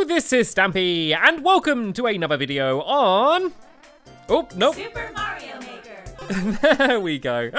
this is Stampy, and welcome to another video on... Oh, nope. Super Mario Maker. There we go.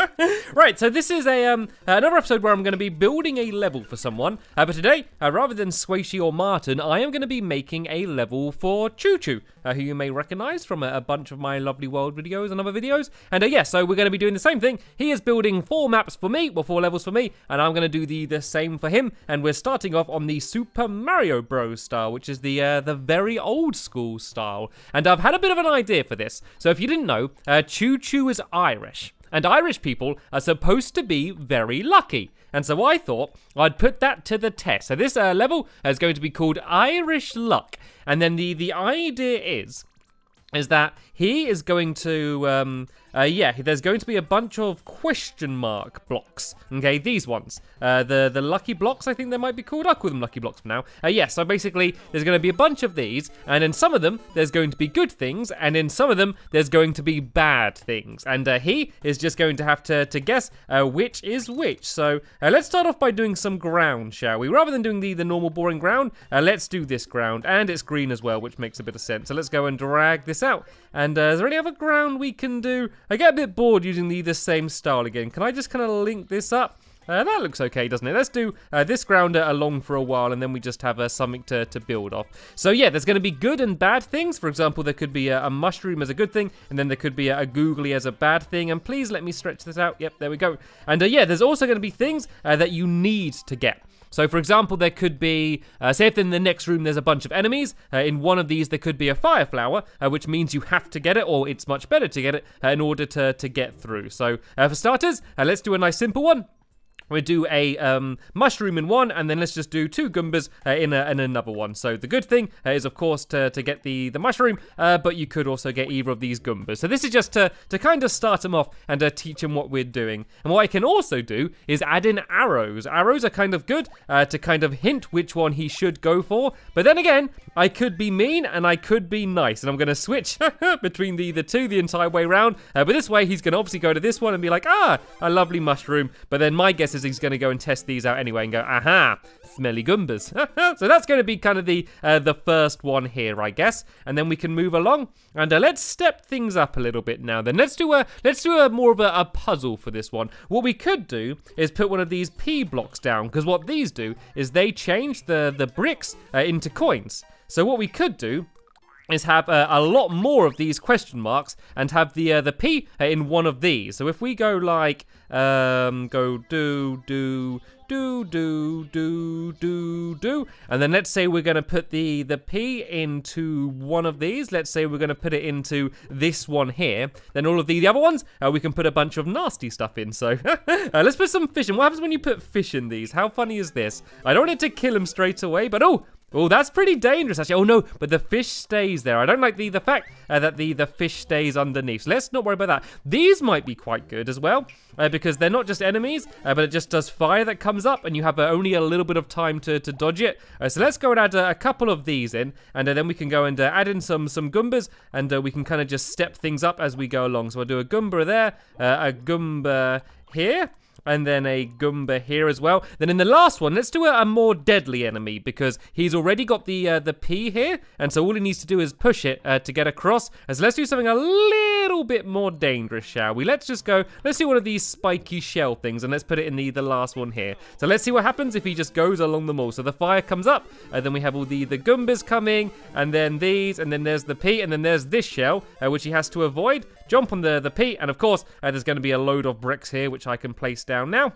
Right, so this is another episode where I'm going to be building a level for someone. But today, rather than Squishy or Martin, I am going to be making a level for Choo Choo, who you may recognize from a bunch of my Lovely World videos and other videos. And yeah, so we're going to be doing the same thing. He is building 4 maps for me, or 4 levels for me, and I'm going to do the same for him. And we're starting off on the Super Mario Bros. Style, which is the very old school style. And I've had a bit of an idea for this. So if you didn't know, Choo Choo is Irish. And Irish people are supposed to be very lucky. And so I thought I'd put that to the test. So this level is going to be called Irish Luck. And then the idea is that he is going to, there's going to be a bunch of question mark blocks. Okay, these ones. The lucky blocks, I think they might be called. I'll call them lucky blocks for now. So basically, there's going to be a bunch of these, and in some of them, there's going to be good things, and in some of them, there's going to be bad things. And he is just going to have to guess which is which. So let's start off by doing some ground, shall we? Rather than doing the normal boring ground, let's do this ground. And it's green as well, which makes a bit of sense. So let's go and drag this out. And is there any other ground we can do? I get a bit bored using the same style again. Can I just kind of link this up? That looks okay, doesn't it? Let's do this ground along for a while, and then we just have something to build off. So yeah, there's going to be good and bad things. For example, there could be a mushroom as a good thing, and then there could be a googly as a bad thing. And please let me stretch this out. Yep, there we go. And yeah, there's also going to be things that you need to get. So, for example, there could be, say if in the next room there's a bunch of enemies, in one of these there could be a fire flower, which means you have to get it, or it's much better to get it in order to get through. So, for starters, let's do a nice simple one. We'll do a mushroom in one, and then let's just do 2 Goombas in another one. So the good thing is, of course, to get the mushroom, but you could also get either of these Goombas. So this is just to kind of start them off and teach them what we're doing. And what I can also do is add in arrows. Arrows are kind of good to kind of hint which one he should go for. But then again, I could be mean and I could be nice. And I'm going to switch between the two the entire way around. But this way, he's going to obviously go to this one and be like, a lovely mushroom. But then my guess is he's going to go and test these out anyway and go, aha, smelly Goombas. So that's going to be kind of the first one here, I guess. And then we can move along, and let's step things up a little bit now. Then let's do a more of a puzzle for this one. What we could do is put one of these P blocks down, because what these do is they change the bricks into coins. So what we could do is have a lot more of these question marks and have the P in one of these. So if we go like, go do, and then let's say we're going to put the P into one of these. Let's say we're going to put it into this one here. Then all of the other ones, we can put a bunch of nasty stuff in. So let's put some fish in. What happens when you put fish in these? How funny is this? I don't want it to kill him straight away, but oh, that's pretty dangerous, actually. Oh, no, but the fish stays there. I don't like the fact that the fish stays underneath. So let's not worry about that. These might be quite good as well, because they're not just enemies, but it just does fire that comes up, and you have only a little bit of time to dodge it. So let's go and add a couple of these in, and then we can go and add in some Goombas, and we can kind of just step things up as we go along. So I'll do a Goomba there, a Goomba here, and then a Goomba here as well. Then in the last one, let's do a more deadly enemy, because he's already got the P here, and so all he needs to do is push it to get across. And so let's do something a little bit more dangerous, shall we? Let's do one of these spiky shell things, and let's put it in the last one here. So let's see what happens if he just goes along them all. So the fire comes up, and then we have all the Goombas coming, and then these, and then there's the P, and then there's this shell, which he has to avoid. Jump on the P, and of course, there's going to be a load of bricks here, which I can place down now,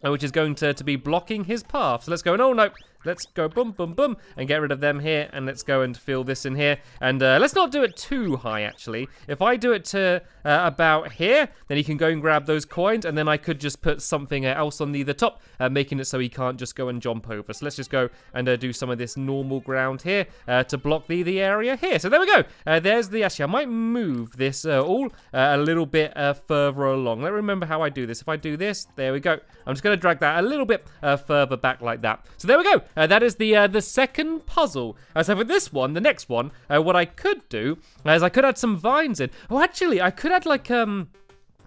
which is going to be blocking his path. So let's go, and oh no, let's go boom, boom, boom, and get rid of them here, and let's go and fill this in here. And let's not do it too high, actually. If I do it to about here, then he can go and grab those coins, and then I could just put something else on the top, making it so he can't just go and jump over. So let's just go and do some of this normal ground here to block the area here. So there we go. There's actually, I might move this all a little bit further along. Let me remember how I do this. If I do this, there we go. I'm just going to drag that a little bit further back like that. So there we go. That is the second puzzle. So for this one, the next one, what I could do is I could add some vines in. Oh, actually, I could add like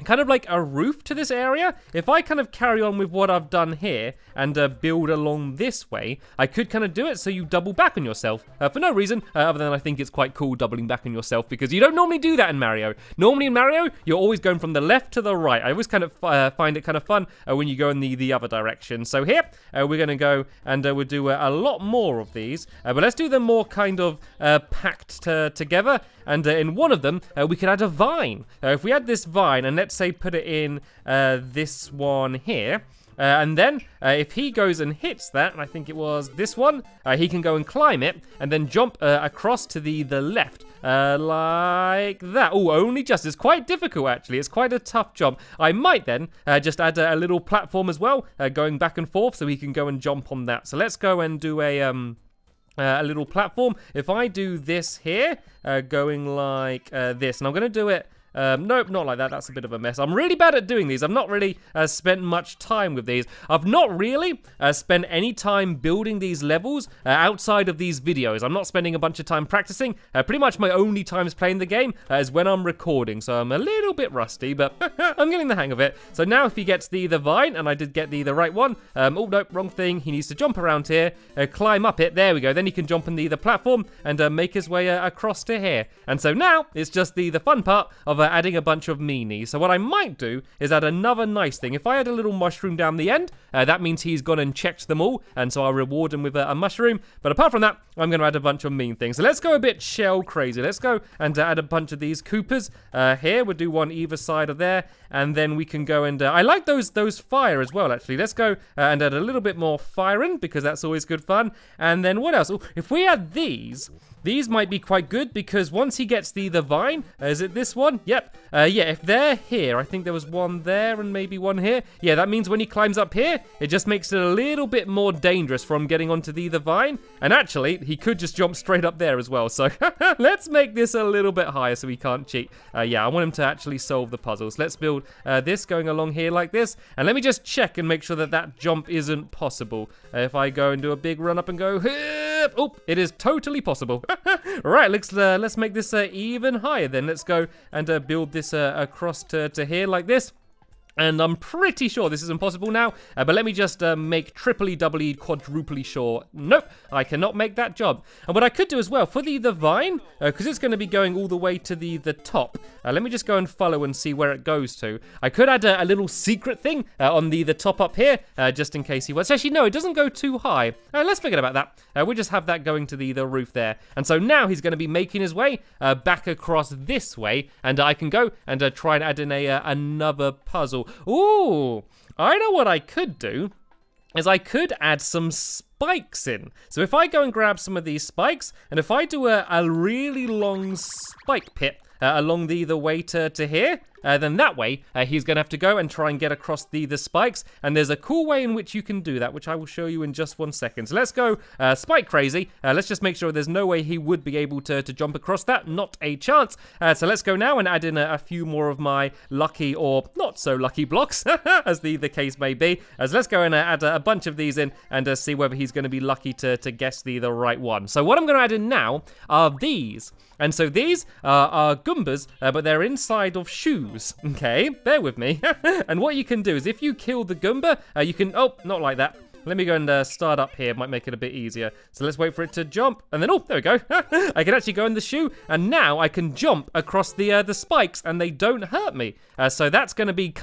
kind of like a roof to this area. If I kind of carry on with what I've done here and build along this way, I could kind of do it so you double back on yourself for no reason other than I think it's quite cool doubling back on yourself, because you don't normally do that in Mario. Normally in Mario, you're always going from the left to the right. I always kind of find it kind of fun when you go in the other direction. So here, we're going to go and we'll do a lot more of these, but let's do them more kind of packed together. And in one of them, we could add a vine. If we add this vine, and let's say put it in this one here, and then if he goes and hits that, and I think it was this one, he can go and climb it, and then jump across to the left, like that. Oh, only just. It's quite difficult, actually. It's quite a tough jump. I might then just add a little platform as well, going back and forth, so he can go and jump on that. So let's go and do a little platform. If I do this here, going like this, and I'm going to do it, nope, not like that. That's a bit of a mess. I'm really bad at doing these. I've not really spent much time with these. I've not really spent any time building these levels outside of these videos. I'm not spending a bunch of time practicing. Pretty much my only times playing the game is when I'm recording, so I'm a little bit rusty, but I'm getting the hang of it. So now if he gets the vine, and I did get the right one, oh, nope, wrong thing. He needs to jump around here, climb up it. There we go. Then he can jump on the platform and make his way across to here. And so now it's just the fun part of adding a bunch of meanies. So what I might do is add another nice thing. If I add a little mushroom down the end, that means he's gone and checked them all, and so I'll reward him with a mushroom. But apart from that, I'm going to add a bunch of mean things. So let's go a bit shell crazy. Let's go and add a bunch of these Koopas here. We'll do one either side of there, and then we can go and I like those fire as well, actually. Let's go and add a little bit more fire in, because that's always good fun. And then what else? Ooh, if we add these might be quite good, because once he gets the vine, is it this one? Yep. Yeah, if they're here, I think there was one there and maybe one here. Yeah, that means when he climbs up here, it just makes it a little bit more dangerous from getting onto the vine. And actually, he could just jump straight up there as well. So let's make this a little bit higher so he can't cheat. Yeah, I want him to actually solve the puzzles. Let's build this going along here like this. And let me just check and make sure that jump isn't possible. If I go and do a big run up and go, oh, it is totally possible. Right, let's make this even higher then. Let's go and build this across to here like this. And I'm pretty sure this is impossible now, but let me just make triply, doubly, quadruply sure. Nope, I cannot make that job. And what I could do as well, for the vine, because it's going to be going all the way to the top, let me just go and follow and see where it goes to. I could add a little secret thing on the top up here, just in case he was. Actually, no, it doesn't go too high. Let's forget about that. We'll just have that going to the roof there. And so now he's going to be making his way back across this way, and I can go and try and add in another puzzle. Ooh, I know what I could do, is I could add some spikes in. So if I go and grab some of these spikes, and if I do a really long spike pit along the way to here, then that way he's going to have to go and try and get across the spikes. And there's a cool way in which you can do that, which I will show you in just 1 second. So let's go spike crazy. Let's just make sure there's no way he would be able to jump across that. Not a chance. So let's go now and add in a few more of my lucky or not so lucky blocks, as the case may be. So let's go and add a bunch of these in and see whether he's going to be lucky to guess the right one. So what I'm going to add in now are these. And so these are Goombas, but they're inside of shoes. Okay, bear with me. And what you can do is if you kill the Goomba, you can... Oh, not like that. Let me go and start up here. Might make it a bit easier. So let's wait for it to jump. And then, oh, there we go. I can actually go in the shoe. And now I can jump across the spikes and they don't hurt me. So that's going to be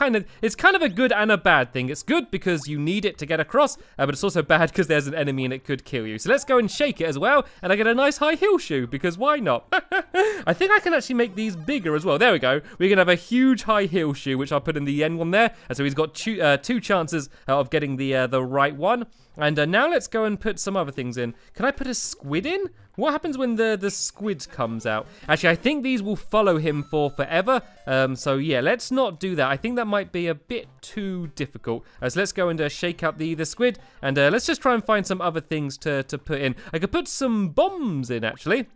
it's kind of a good and a bad thing. It's good because you need it to get across, but it's also bad because there's an enemy and it could kill you. So let's go and shake it as well. And I get a nice high heel shoe because why not? I think I can actually make these bigger as well. There we go. We're going to have a huge high heel shoe, which I'll put in the end one there. And so he's got two chances of getting the right one. And now let's go and put some other things in. Can I put a squid in? What happens when the squid comes out? Actually, I think these will follow him for forever. So yeah, let's not do that. I think that might be a bit too difficult. So let's go and shake up the squid. And let's just try and find some other things to put in. I could put some bombs in, actually.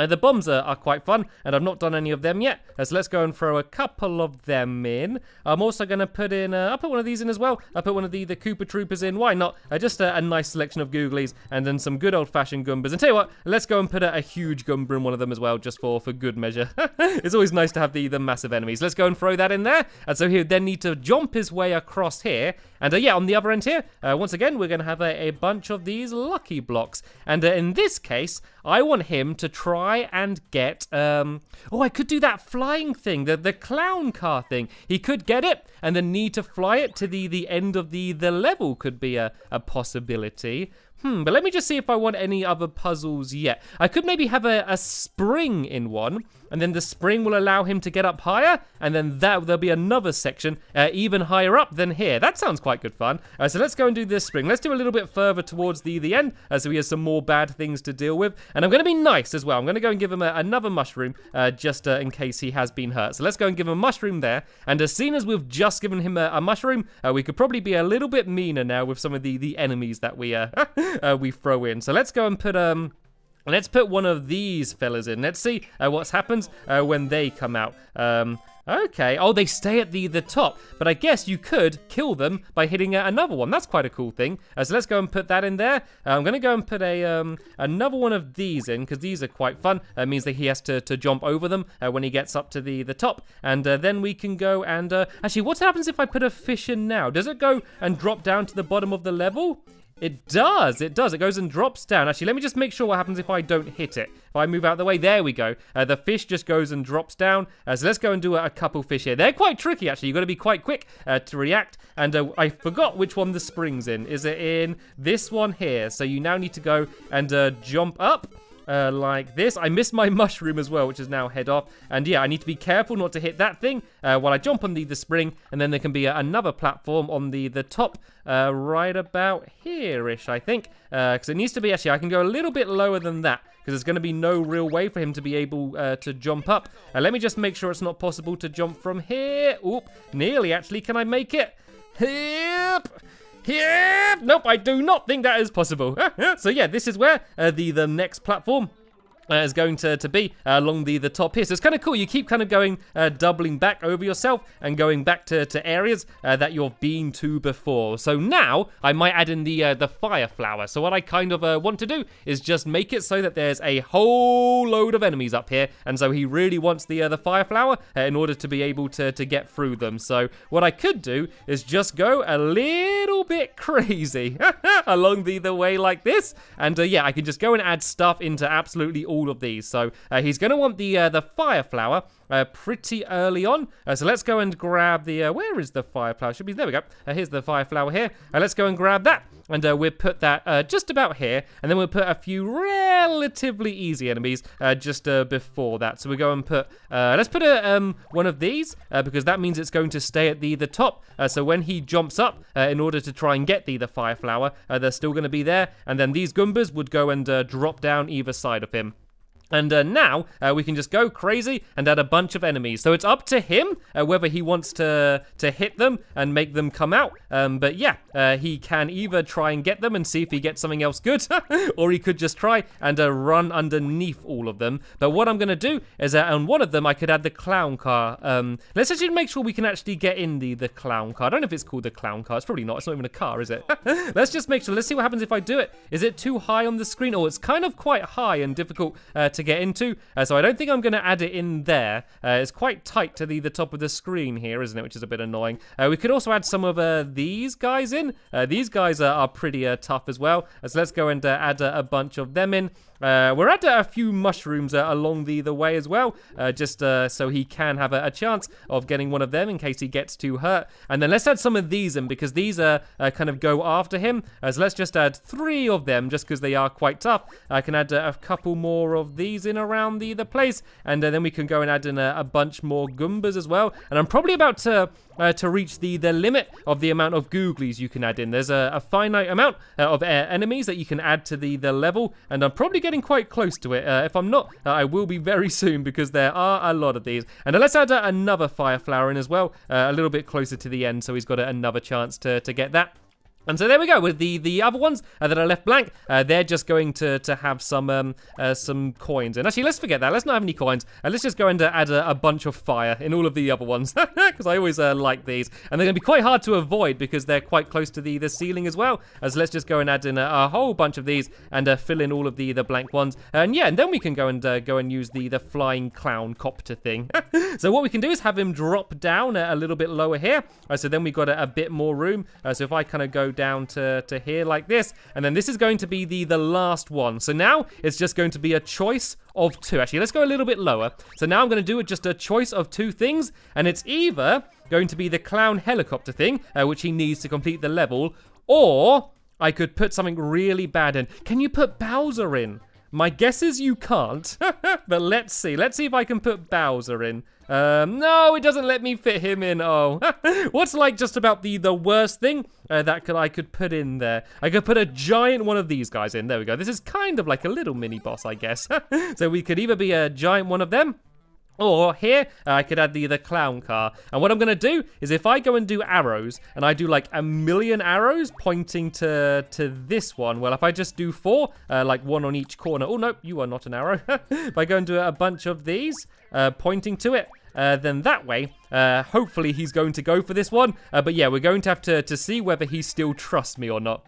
The bombs are quite fun, and I've not done any of them yet. So let's go and throw a couple of them in. I'm also going to put in, I'll put one of these in as well. I'll put one of the Koopa Troopers in. Why not? Just a nice selection of Googlies, and then some good old-fashioned Goombas. And tell you what, let's go and put a huge Goomba in one of them as well, just for good measure. It's always nice to have the massive enemies. Let's go and throw that in there. And so he'll then need to jump his way across here. And yeah, on the other end here, once again, we're going to have a bunch of these lucky blocks. And in this case, I want him to try and get, oh, I could do that flying thing, the clown car thing. He could get it and then need to fly it to the end of the level could be a possibility. But let me just see if I want any other puzzles yet. I could maybe have a spring in one, and then the spring will allow him to get up higher, and then there'll be another section even higher up than here. That sounds quite good fun. So let's go and do this spring. Let's do a little bit further towards the end, so he has some more bad things to deal with. And I'm going to be nice as well. I'm going to go and give him another mushroom, just in case he has been hurt. So let's go and give him a mushroom there. And as soon as we've just given him a mushroom, we could probably be a little bit meaner now with some of the enemies that we throw in. So let's go and put let's put one of these fellas in. Let's see what happens when they come out. Okay. Oh, they stay at the top, but I guess you could kill them by hitting another one. That's quite a cool thing. So let's go and put that in there. I'm going to go and put another one of these in, because these are quite fun. It means that he has to jump over them when he gets up to the top, and then we can go and actually, what happens if I put a fish in now? Does it go and drop down to the bottom of the level? It does. It goes and drops down. Actually, let me just make sure what happens if I don't hit it. If I move out of the way, there we go. The fish just goes and drops down. So let's go and do a couple fish here. They're quite tricky, actually. You've got to be quite quick to react. And I forgot which one the spring's in. Is it in this one here? So you now need to go and jump up. Like this. I missed my mushroom as well, which is now head off. And yeah, I need to be careful not to hit that thing while I jump on the spring. And then there can be another platform on the top right about here-ish, I think. Because it needs to be, actually, I can go a little bit lower than that, because there's going to be no real way for him to be able to jump up. Let me just make sure it's not possible to jump from here. Oop, nearly, actually. Can I make it? Yep. Here! Nope, I do not think that is possible. So yeah, this is where the next platform is going to be along the top here. So it's kind of cool. You keep kind of going, doubling back over yourself and going back to areas that you've been to before. So now I might add in the fire flower. So what I kind of want to do is just make it so that there's a whole load of enemies up here. And so he really wants the fire flower in order to be able to get through them. So what I could do is just go a little bit crazy along the way like this. And yeah, I can just go and add stuff into absolutely all of these. So he's going to want the fire flower pretty early on. So let's go and grab the where is the fire flower? Should be, there we go. Here's the fire flower here. Let's go and grab that, and we'll put that just about here, and then we'll put a few relatively easy enemies just before that. So we go and put let's put one of these because that means it's going to stay at the top. So when he jumps up in order to try and get the fire flower, they're still going to be there, and then these Goombas would go and drop down either side of him. And now we can just go crazy and add a bunch of enemies. So it's up to him whether he wants to hit them and make them come out. But yeah, he can either try and get them and see if he gets something else good, or he could just try and run underneath all of them. But what I'm going to do is on one of them, I could add the clown car. Let's actually make sure we can actually get in the clown car. I don't know if it's called the clown car. It's probably not. It's not even a car, is it? Let's just make sure. Let's see what happens if I do it. Is it too high on the screen? Oh, it's kind of quite high and difficult to get into, so I don't think I'm going to add it in there. It's quite tight to the top of the screen here, isn't it, which is a bit annoying. We could also add some of these guys in. These guys are pretty tough as well, so let's go and add a bunch of them in. We're at a few mushrooms along the way as well, just so he can have a chance of getting one of them in case he gets too hurt. And then let's add some of these in, because these kind of go after him. So let's just add 3 of them, just because they are quite tough. I can add a couple more of these in around the place, and then we can go and add in a bunch more Goombas as well. And I'm probably about to reach the limit of the amount of Googlies you can add in. There's a finite amount of enemies that you can add to the level, and I'm probably getting quite close to it. If I'm not, I will be very soon, because there are a lot of these. And let's add another fire flower in as well, a little bit closer to the end, so he's got another chance to get that. And so there we go with the other ones that are left blank. They're just going to have some coins. And actually, let's forget that. Let's not have any coins. Let's just go and add a bunch of fire in all of the other ones because I always like these. And they're going to be quite hard to avoid because they're quite close to the ceiling as well. So let's just go and add in a whole bunch of these and fill in all of the blank ones. And yeah, and then we can go and use the flying clown copter thing. So what we can do is have him drop down a little bit lower here. So then we got a bit more room. So if I kind of go down to here like this, and then this is going to be the last one. So now it's just going to be a choice of 2. Actually, let's go a little bit lower. So now I'm going to do just a choice of 2 things, and it's either going to be the clown helicopter thing, which he needs to complete the level, or I could put something really bad in. Can you put Bowser in? My guess is you can't, but let's see. Let's see if I can put Bowser in. No, it doesn't let me fit him in. Oh, what's like just about the worst thing that I could put in there? I could put a giant one of these guys in. There we go. This is kind of like a little mini boss, I guess. So we could either be a giant one of them, or here, I could add the clown car. And what I'm going to do is if I go and do arrows, and I do like 1,000,000 arrows pointing to this one, well, if I just do 4, like 1 on each corner. Oh, no, you are not an arrow. If I go and do a bunch of these pointing to it, then that way, hopefully he's going to go for this one. But yeah, we're going to have to see whether he still trusts me or not.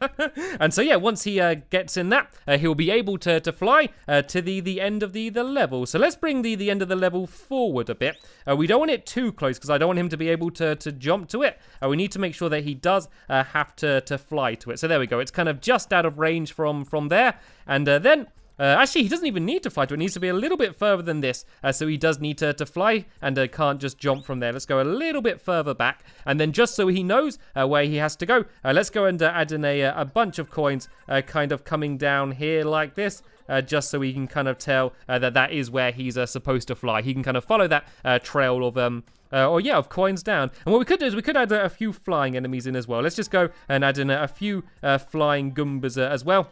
And so yeah, once he gets in that, he'll be able to fly to the end of the level. So let's bring the end of the level forward a bit. We don't want it too close because I don't want him to be able to jump to it. We need to make sure that he does have to fly to it. So there we go. It's kind of just out of range from there. And then... actually, he doesn't even need to fly to it. It needs to be a little bit further than this. So he does need to fly and can't just jump from there. Let's go a little bit further back. And then just so he knows where he has to go, let's go and add in a bunch of coins kind of coming down here like this. Just so he can kind of tell that is where he's supposed to fly. He can kind of follow that trail of... of coins down. And what we could do is we could add a few flying enemies in as well. Let's just go and add in a few flying Goombas as well.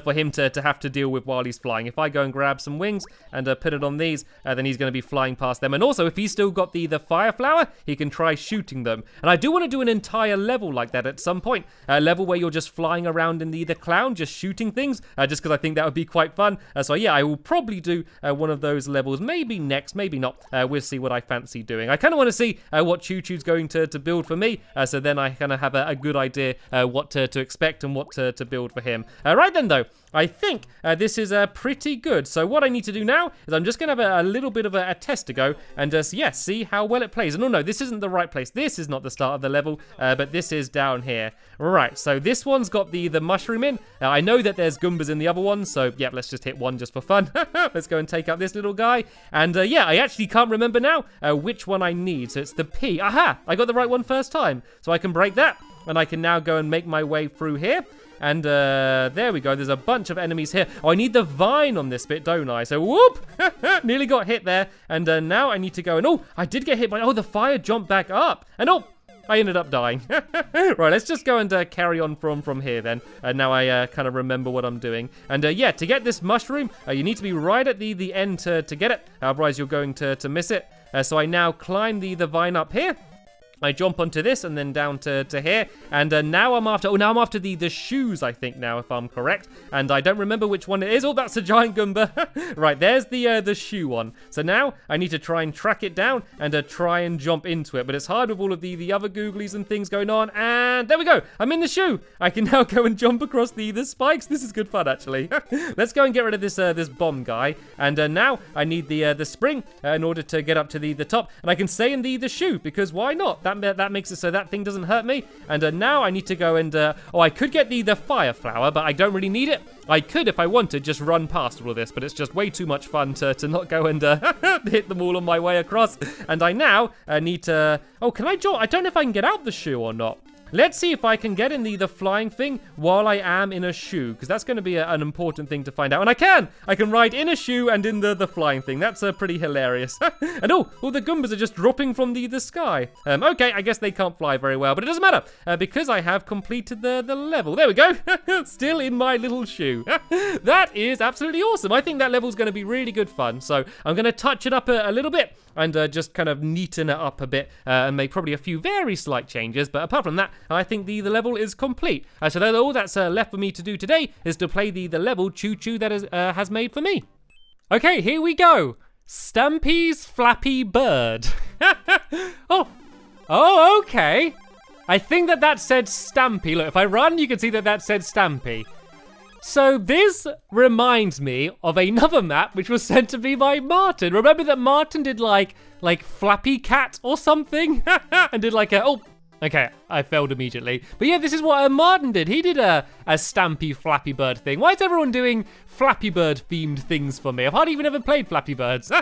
For him to have to deal with while he's flying. If I go and grab some wings and put it on these, then he's going to be flying past them. And also, if he's still got the fire flower, he can try shooting them. And I do want to do an entire level like that at some point. A level where you're just flying around in the clown, just shooting things, just because I think that would be quite fun. So yeah, I will probably do one of those levels. Maybe next, maybe not. We'll see what I fancy doing. I kind of want to see what Choo Choo's going to build for me. So then I kind of have a good idea what to expect and what to build for him. Right then, though. I think this is pretty good. So what I need to do now is I'm just going to have a little bit of a test to go and see how well it plays. And no, this isn't the right place. This is not the start of the level, but this is down here. Right, so this one's got the mushroom in. I know that there's Goombas in the other one, so yeah, let's just hit one just for fun. Let's go and take out this little guy. And yeah, I actually can't remember now which one I need. So it's the P. Aha, I got the right one first time. So I can break that, and I can now go and make my way through here. And there we go. There's a bunch of enemies here. Oh, I need the vine on this bit, don't I? So, whoop! Nearly got hit there. And now I need to go. And oh, I did get hit by... Oh, the fire jumped back up. And oh, I ended up dying. Right, let's just go and carry on from here then. And now I kind of remember what I'm doing. And yeah, to get this mushroom, you need to be right at the end to get it. Otherwise, you're going to miss it. So I now climb the vine up here. I jump onto this and then down to here. And now I'm after... Oh, now I'm after the shoes, I think, now, if I'm correct. And I don't remember which one it is. Oh, that's a giant Goomba. Right, there's the shoe one. So now I need to try and track it down and try and jump into it. But it's hard with all of the other googlies and things going on. And there we go. I'm in the shoe. I can now go and jump across the spikes. This is good fun, actually. Let's go and get rid of this bomb guy. And now I need the spring in order to get up to the top. And I can stay in the shoe because why not? That makes it so that thing doesn't hurt me. And now I need to go and... oh, I could get the fire flower, but I don't really need it. I could, if I wanted, just run past all of this, but it's just way too much fun to not go and hit them all on my way across. And I now need to... Oh, can I jump? I don't know if I can get out the shoe or not. Let's see if I can get in the flying thing while I am in a shoe, because that's going to be an important thing to find out. And I can ride in a shoe and in the flying thing. That's pretty hilarious. And oh, all the Goombas are just dropping from the sky. Okay, I guess they can't fly very well, but it doesn't matter because I have completed the level. There we go. Still in my little shoe. That is absolutely awesome. I think that level's going to be really good fun. So I'm going to touch it up a little bit and just kind of neaten it up a bit and make probably a few very slight changes. But apart from that, I think the level is complete. So all that's left for me to do today is to play the level Choo Choo that has made for me. Okay, here we go. Stampy's Flappy Bird. Oh, okay. I think that said Stampy. Look, if I run, you can see that said Stampy. So this reminds me of another map which was sent to me by Martin. Remember that Martin did like Flappy Cat or something? And did like a, oh, okay, I failed immediately. But yeah, this is what Martin did. He did a Stampy Flappy Bird thing. Why is everyone doing Flappy Bird themed things for me? I've hardly even ever played Flappy Birds.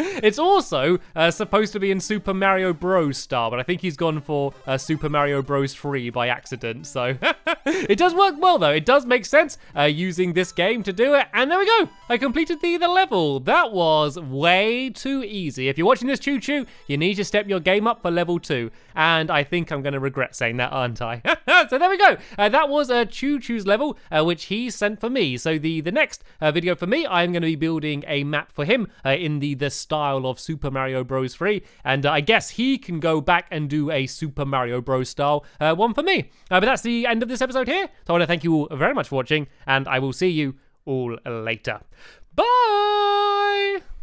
It's also supposed to be in Super Mario Bros. Style, but I think he's gone for Super Mario Bros. 3 by accident. So it does work well though. It does make sense using this game to do it. And there we go. I completed the level. That was way too easy. If you're watching this Choo Choo, you need to step your game up for level 2. And I think I'm going to regret saying that, aren't I? So there we go. That was a Choo Choo's level, which he sent for me. So the next video for me, I'm going to be building a map for him in the style of Super Mario Bros. 3. And I guess he can go back and do a Super Mario Bros. Style one for me. But that's the end of this episode here. So I want to thank you all very much for watching, and I will see you all later. Bye!